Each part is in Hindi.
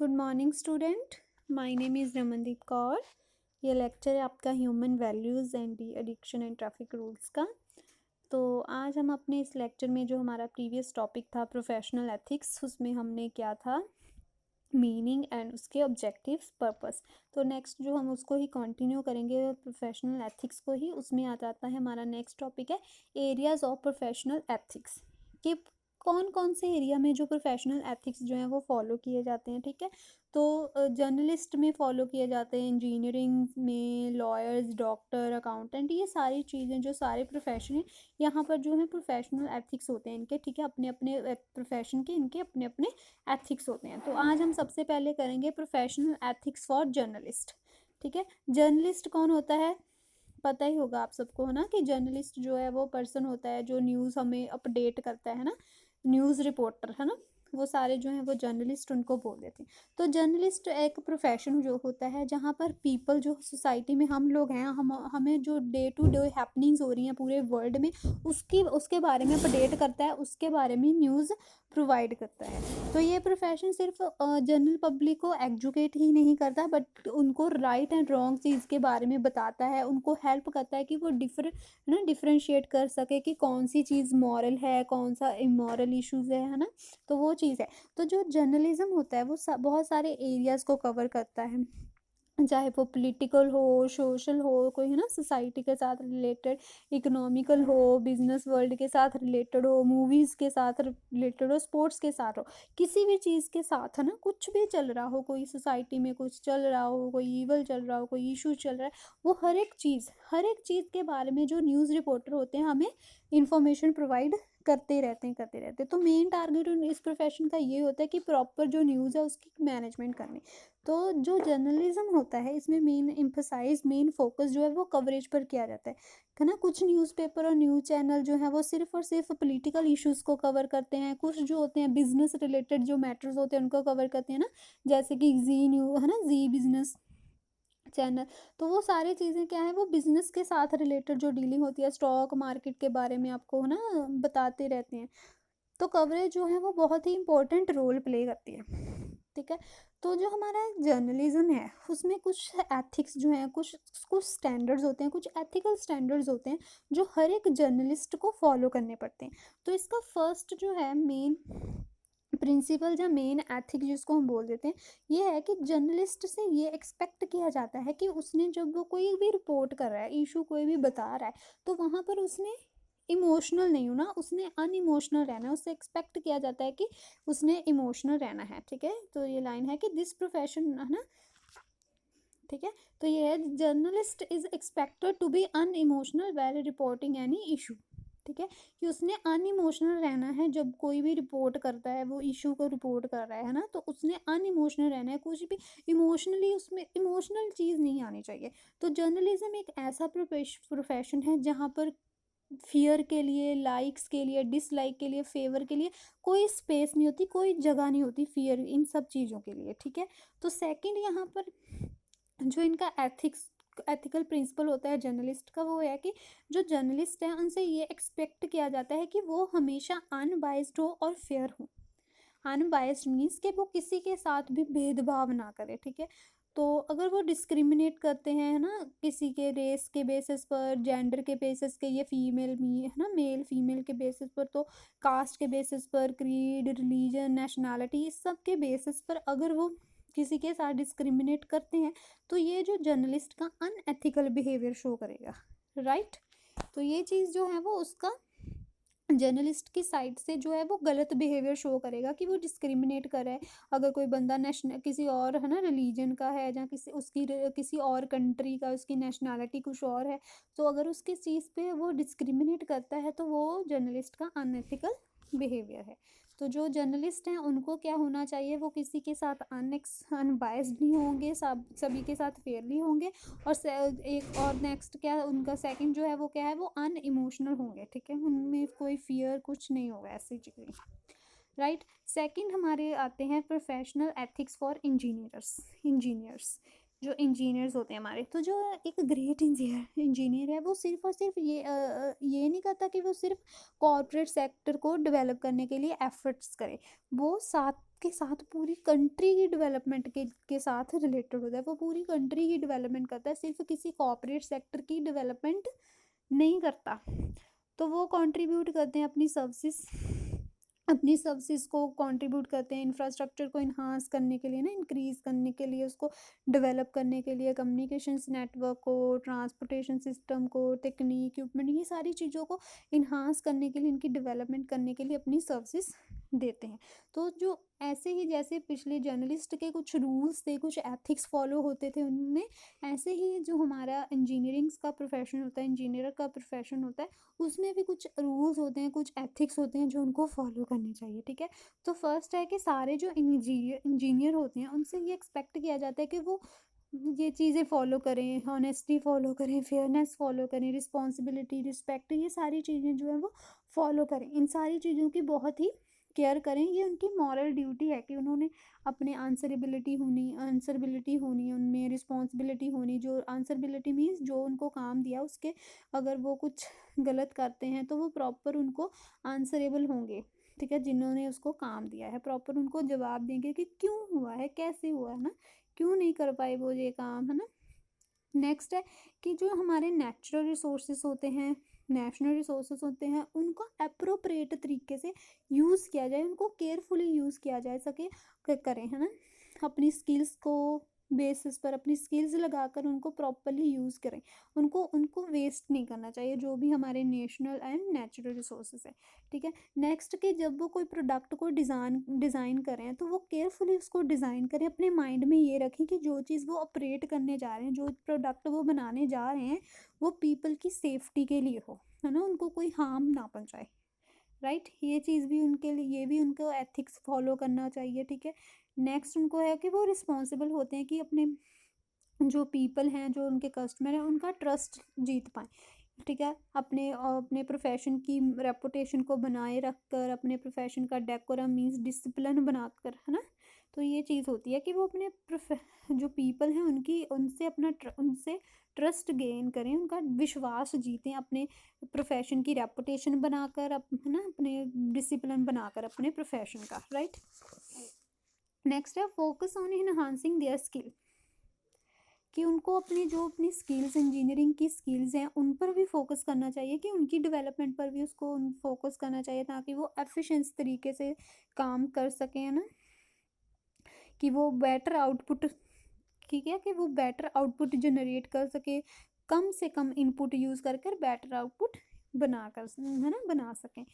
Good morning student, my name is Ramandeep Kaur. ये लेक्चर है आपका human values and de addiction and traffic rules का। तो आज हम अपने इस लेक्चर में जो हमारा प्रीवियस टॉपिक था प्रोफेशनल एथिक्स, उसमें हमने क्या था मीनिंग एंड उसके ऑब्जेक्टिव्स पर्पस। तो नेक्स्ट जो हम उसको ही कंटिन्यू करेंगे प्रोफेशनल एथिक्स को ही। उसमें आ जाता है हमारा नेक्स्ट टॉपिक है एरियाज़ ऑफ प्रोफेशनल एथिक्स, कि कौन कौन से एरिया में जो प्रोफेशनल एथिक्स जो हैं वो फॉलो किए जाते हैं। ठीक है, तो जर्नलिस्ट में फॉलो किए जाते हैं, इंजीनियरिंग में, लॉयर्स, डॉक्टर, अकाउंटेंट, ये सारी चीज़ें जो सारे प्रोफेशन हैं यहाँ पर जो है प्रोफेशनल एथिक्स होते हैं इनके। ठीक है, अपने अपने प्रोफेशन के इनके अपने अपने एथिक्स होते हैं। तो आज हम सबसे पहले करेंगे प्रोफेशनल एथिक्स फॉर जर्नलिस्ट। ठीक है, जर्नलिस्ट कौन होता है पता ही होगा आप सबको, है ना, कि जर्नलिस्ट जो है वो पर्सन होता है जो न्यूज़ हमें अपडेट करता है ना, न्यूज़ रिपोर्टर, है ना, वो सारे जो हैं वो जर्नलिस्ट उनको बोल देते हैं। तो जर्नलिस्ट एक प्रोफेशन जो होता है जहाँ पर पीपल जो सोसाइटी में हम लोग हैं, हमें जो डे टू डे हैपनिंग्स हो रही हैं पूरे वर्ल्ड में उसके बारे में अपडेट करता है, उसके बारे में न्यूज़ प्रोवाइड करता है। तो ये प्रोफेशन सिर्फ जनरल पब्लिक को एजुकेट ही नहीं करता बट उनको राइट एंड रॉन्ग चीज़ के बारे में बताता है, उनको हेल्प करता है कि वो डिफरेंशिएट कर सके कि कौन सी चीज़ मॉरल है, कौन सा इमोरल इश्यूज़ है ना। तो वो चीज़ है। तो जो जर्नलिज्म होता है वो बहुत सारे एरियाज़ को कवर करता है, चाहे वो पॉलिटिकल हो, सोशल हो, कोई है ना सोसाइटी के साथ रिलेटेड, इकोनॉमिकल हो, बिजनेस वर्ल्ड के साथ रिलेटेड हो, मूवीज़ के साथ रिलेटेड हो, स्पोर्ट्स के साथ हो, किसी भी चीज़ के साथ, है ना, कुछ भी चल रहा हो, कोई सोसाइटी में कुछ चल रहा हो, कोई ईवल चल रहा हो, कोई इशू चल रहा है, वो हर एक चीज़ के बारे में जो न्यूज़ रिपोर्टर होते हैं हमें इंफॉर्मेशन प्रोवाइड करते रहते हैं। तो मेन टारगेट इस प्रोफेशन का ये होता है कि प्रॉपर जो न्यूज़ है उसकी मैनेजमेंट करनी। तो जो जर्नलिज्म होता है इसमें मेन फोकस जो है वो कवरेज पर किया जाता है ना। कुछ न्यूज़पेपर और न्यूज़ चैनल जो है वो सिर्फ और सिर्फ पॉलिटिकल इश्यूज़ को कवर करते हैं, कुछ जो होते हैं बिजनेस रिलेटेड जो मैटर्स होते हैं उनको कवर करते हैं ना, जैसे कि जी न्यूज़, है ना, जी बिजनेस चैनल। तो वो सारी चीज़ें क्या है, वो बिजनेस के साथ रिलेटेड जो डीलिंग होती है, स्टॉक मार्केट के बारे में आपको, है ना, बताते रहते हैं। तो कवरेज जो है वो बहुत ही इंपॉर्टेंट रोल प्ले करती है। ठीक है, तो जो हमारा जर्नलिज्म है उसमें कुछ एथिक्स जो हैं, कुछ कुछ स्टैंडर्ड्स होते हैं, कुछ एथिकल स्टैंडर्ड्स होते हैं जो हर एक जर्नलिस्ट को फॉलो करने पड़ते हैं। तो इसका फर्स्ट जो है मेन प्रिंसिपल या मेन एथिक जिसको हम बोल देते हैं, ये है कि जर्नलिस्ट से ये एक्सपेक्ट किया जाता है कि उसने जब वो कोई भी रिपोर्ट कर रहा है, इशू कोई भी बता रहा है, तो वहाँ पर उसने इमोशनल नहीं होना, उसने अनइमोशनल रहना है। उससे एक्सपेक्ट किया जाता है कि उसने इमोशनल रहना है। ठीक है, तो ये लाइन है कि दिस प्रोफेशन, है ना, ठीक है, तो ये है journalist is expected to be unemotional well reporting any issue. ठीक है, कि उसने अनइमोशनल रहना है जब कोई भी रिपोर्ट करता है, वो इशू को रिपोर्ट कर रहा है ना, तो उसने अनइमोशनल रहना है, कुछ भी इमोशनली उसमें इमोशनल चीज़ नहीं आनी चाहिए। तो जर्नलिज्म एक ऐसा प्रोफेशन है जहाँ पर फियर के लिए, लाइक्स के लिए, डिसलाइक के लिए, फेवर के लिए कोई स्पेस नहीं होती, कोई जगह नहीं होती फियर इन सब चीज़ों के लिए। ठीक है, तो सेकंड यहाँ पर जो इनका एथिकल प्रिंसिपल होता है जर्नलिस्ट का, वो है कि जो जर्नलिस्ट है उनसे ये एक्सपेक्ट किया जाता है कि वो हमेशा अनबाइस्ड हो और फेयर हो। अनबाइस्ड मीन्स कि वो किसी के साथ भी भेदभाव ना करे। ठीक है, तो अगर वो डिस्क्रिमिनेट करते हैं, है ना, किसी के रेस के बेसिस पर, जेंडर के बेसिस के, ये फीमेल मी है ना, मेल फीमेल के बेसिस पर, तो कास्ट के बेसिस पर, क्रीड, रिलीजन, नेशनैलिटी, इस सब के बेसिस पर अगर वो किसी के साथ डिस्क्रिमिनेट करते हैं तो ये जो जर्नलिस्ट का अनएथिकल बिहेवियर शो करेगा। राइट, तो ये चीज़ जो है वो उसका जर्नलिस्ट की साइड से जो है वो गलत बिहेवियर शो करेगा कि वो डिस्क्रिमिनेट कर रहा है। अगर कोई बंदा नेशनल किसी और, है ना, रिलीजन का है, या किसी और कंट्री का, उसकी नेशनैलिटी कुछ और है, तो अगर उसकी चीज़ पे वो डिस्क्रिमिनेट करता है तो वो जर्नलिस्ट का अनएथिकल बिहेवियर है। तो जो जर्नलिस्ट हैं उनको क्या होना चाहिए, वो किसी के साथ अनबायस्ड नहीं होंगे, सभी के साथ फेयरली होंगे। और एक और नेक्स्ट क्या उनका सेकंड जो है वो क्या है, वो अनइमोशनल होंगे। ठीक है, उनमें कोई फियर कुछ नहीं होगा ऐसी चीज़ें। राइट, सेकंड हमारे आते हैं प्रोफेशनल एथिक्स फॉर इंजीनियर्स। जो इंजीनियर्स होते हैं हमारे, तो जो एक ग्रेट इंजीनियर है वो सिर्फ और सिर्फ ये नहीं करता कि वो सिर्फ कॉर्पोरेट सेक्टर को डेवलप करने के लिए एफर्ट्स करे, वो साथ के साथ पूरी कंट्री की डेवलपमेंट के साथ रिलेटेड होता है, वो पूरी कंट्री की डेवलपमेंट करता है, सिर्फ किसी कॉर्पोरेट सेक्टर की डेवलपमेंट नहीं करता। तो वो कंट्रीब्यूट करते हैं अपनी सर्विसेज को कंट्रीब्यूट करते हैं इंफ्रास्ट्रक्चर को इन्हांस करने के लिए ना, इंक्रीज करने के लिए, उसको डेवलप करने के लिए, कम्युनिकेशंस नेटवर्क को, ट्रांसपोर्टेशन सिस्टम को, टेक्निक इक्विपमेंट, ये सारी चीज़ों को इन्हांस करने के लिए, इनकी डेवलपमेंट करने के लिए अपनी सर्विसेज देते हैं। तो जो ऐसे ही जैसे पिछले जर्नलिस्ट के कुछ रूल्स थे, कुछ एथिक्स फॉलो होते थे उनमें, ऐसे ही जो हमारा इंजीनियरिंग का प्रोफेशन होता है, इंजीनियर का प्रोफेशन होता है, उसमें भी कुछ रूल्स होते हैं, कुछ एथिक्स होते हैं जो उनको फॉलो करने चाहिए। ठीक है, तो फर्स्ट है कि सारे जो इंजीनियर होते हैं उनसे ये एक्सपेक्ट किया जाता है कि वो ये चीज़ें फॉलो करें, ऑनेस्टी फॉलो करें, फेयरनेस फॉलो करें, रिस्पॉन्सिबिलिटी, रिस्पेक्ट, ये सारी चीज़ें जो है वो फॉलो करें, इन सारी चीज़ों की बहुत ही केयर करें। ये उनकी मॉरल ड्यूटी है कि उन्होंने अपने आंसरेबिलिटी होनी उनमें, रिस्पॉन्सिबिलिटी होनी, जो आंसरेबिलिटी मीन्स जो उनको काम दिया उसके अगर वो कुछ गलत करते हैं तो वो प्रॉपर उनको आंसरेबल होंगे। ठीक है, जिन्होंने उसको काम दिया है प्रॉपर उनको जवाब देंगे कि क्यों हुआ है, कैसे हुआ है ना, क्यों नहीं कर पाए वो ये काम, है ना। नेक्स्ट है कि जो हमारे नेचुरल रिसोर्सेज होते हैं, नेशनल रिसोर्सेज होते हैं, उनको अप्रोप्रिएट तरीके से यूज़ किया जाए, उनको केयरफुली यूज़ किया जाए सके करें, है ना। अपनी स्किल्स को बेसिस पर अपनी स्किल्स लगाकर उनको प्रॉपरली यूज़ करें, उनको उनको वेस्ट नहीं करना चाहिए जो भी हमारे नेशनल एंड नेचुरल रिसोर्सेज है। ठीक है, नेक्स्ट कि जब वो कोई प्रोडक्ट को डिज़ाइन करें तो वो केयरफुली उसको डिज़ाइन करें, अपने माइंड में ये रखें कि जो चीज़ वो ऑपरेट करने जा रहे हैं, जो प्रोडक्ट वो बनाने जा रहे हैं, वो पीपल की सेफ्टी के लिए हो, है ना, उनको कोई हार्म ना पहुँचाए। राइट, ये चीज़ भी उनके लिए, ये भी उनको एथिक्स फॉलो करना चाहिए। ठीक है, नेक्स्ट उनको है कि वो रिस्पॉन्सिबल होते हैं कि अपने जो पीपल हैं, जो उनके कस्टमर हैं, उनका ट्रस्ट जीत पाएँ। ठीक है, अपने अपने प्रोफेशन की रेपुटेशन को बनाए रख कर, अपने प्रोफेशन का डेकोरम मीन्स डिसिप्लिन बनाकर, है ना। तो ये चीज़ होती है कि वो अपने जो पीपल हैं उनकी उनसे ट्रस्ट गेन करें, उनका विश्वास जीतें, अपने प्रोफेशन की रेपुटेशन बनाकर, है ना, अपने डिसिप्लिन बनाकर अपने प्रोफेशन का। राइट, नेक्स्ट है focus on enhancing their skill, कि उनको अपनी स्किल्स, इंजीनियरिंग की स्किल्स हैं, उन पर भी फोकस करना चाहिए, कि उनकी डेवलपमेंट पर भी उसको फोकस करना चाहिए ताकि वो एफिशिएंट तरीके से काम कर सकें, है ना, कि वो बेटर आउटपुट, ठीक है, कि वो बेटर आउटपुट जनरेट कर सके, कम से कम इनपुट यूज़ कर कर बेटर आउटपुट बना सकें।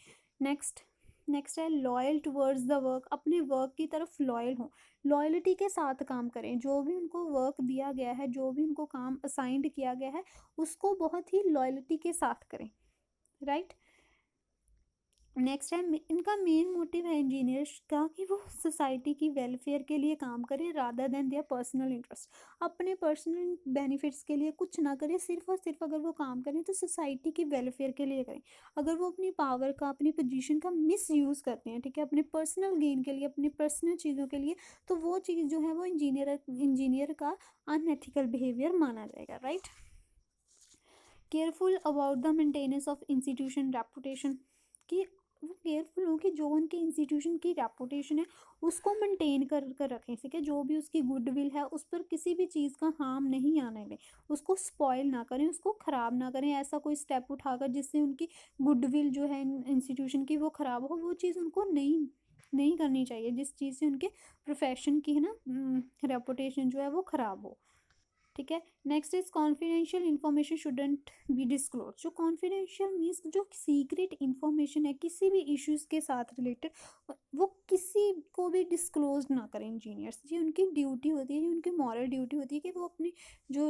नेक्स्ट है लॉयल टुवर्ड्स द वर्क, अपने वर्क की तरफ लॉयल हों, लॉयल्टी के साथ काम करें, जो भी उनको वर्क दिया गया है, जो भी उनको काम असाइंड किया गया है, उसको बहुत ही लॉयल्टी के साथ करें। राइट, नेक्स्ट है इनका मेन मोटिव है इंजीनियर्स का कि वो सोसाइटी की वेलफेयर के लिए काम करें rather than their personal interest, अपने पर्सनल बेनिफिट्स के लिए कुछ ना करें, सिर्फ और सिर्फ अगर वो काम करें तो सोसाइटी की वेलफेयर के लिए करें। अगर वो अपनी पावर का, अपनी पोजीशन का मिस यूज़ करते हैं, ठीक है, अपने पर्सनल गेन के लिए, अपनी पर्सनल चीज़ों के लिए, तो वो चीज़ जो है वो इंजीनियर का अनएथिकल बिहेवियर माना जाएगा। Right, careful about the maintenance of institution reputation, कि वो केयरफुल हो कि जो उनके इंस्टीट्यूशन की रेपुटेशन है उसको मेंटेन कर रखें। ठीक है, जो भी उसकी गुडविल है उस पर किसी भी चीज़ का हार्म नहीं आने दें, उसको स्पॉइल ना करें, उसको ख़राब ना करें, ऐसा कोई स्टेप उठाकर जिससे उनकी गुडविल जो है इंस्टीट्यूशन की वो ख़राब हो, वो चीज़ उनको नहीं करनी चाहिए, जिस चीज़ से उनके प्रोफेशन की, है ना, रेपुटेशन जो है वो ख़राब हो। ठीक है, next is confidential information shouldn't be disclose, जो कॉन्फिडेंशियल मीन्स जो सीक्रेट इन्फॉर्मेशन है किसी भी इश्यूज़ के साथ रिलेटेड, वो किसी को भी डिस्क्लोज ना करें इंजीनियर्स। ये उनकी ड्यूटी होती है, ये उनकी मॉरल ड्यूटी होती है कि वो अपनी जो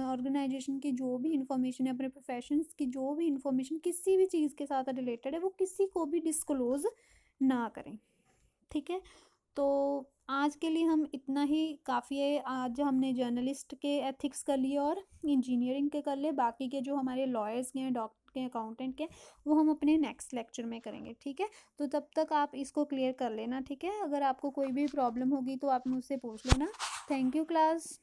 ऑर्गेनाइजेशन की जो भी इंफॉर्मेशन है, अपने प्रोफेशन की जो भी इंफॉर्मेशन किसी भी चीज़ के साथ रिलेटेड है, वो किसी को भी डिस्क्लोज ना करें। ठीक है, तो आज के लिए हम इतना ही काफ़ी है। आज हमने जर्नलिस्ट के एथिक्स कर लिए और इंजीनियरिंग के कर लिए, बाकी के जो हमारे लॉयर्स के हैं, डॉक्टर के, अकाउंटेंट के, वो हम अपने नेक्स्ट लेक्चर में करेंगे। ठीक है, तो तब तक आप इसको क्लियर कर लेना। ठीक है, अगर आपको कोई भी प्रॉब्लम होगी तो आप मुझसे पूछ लेना। Thank you class.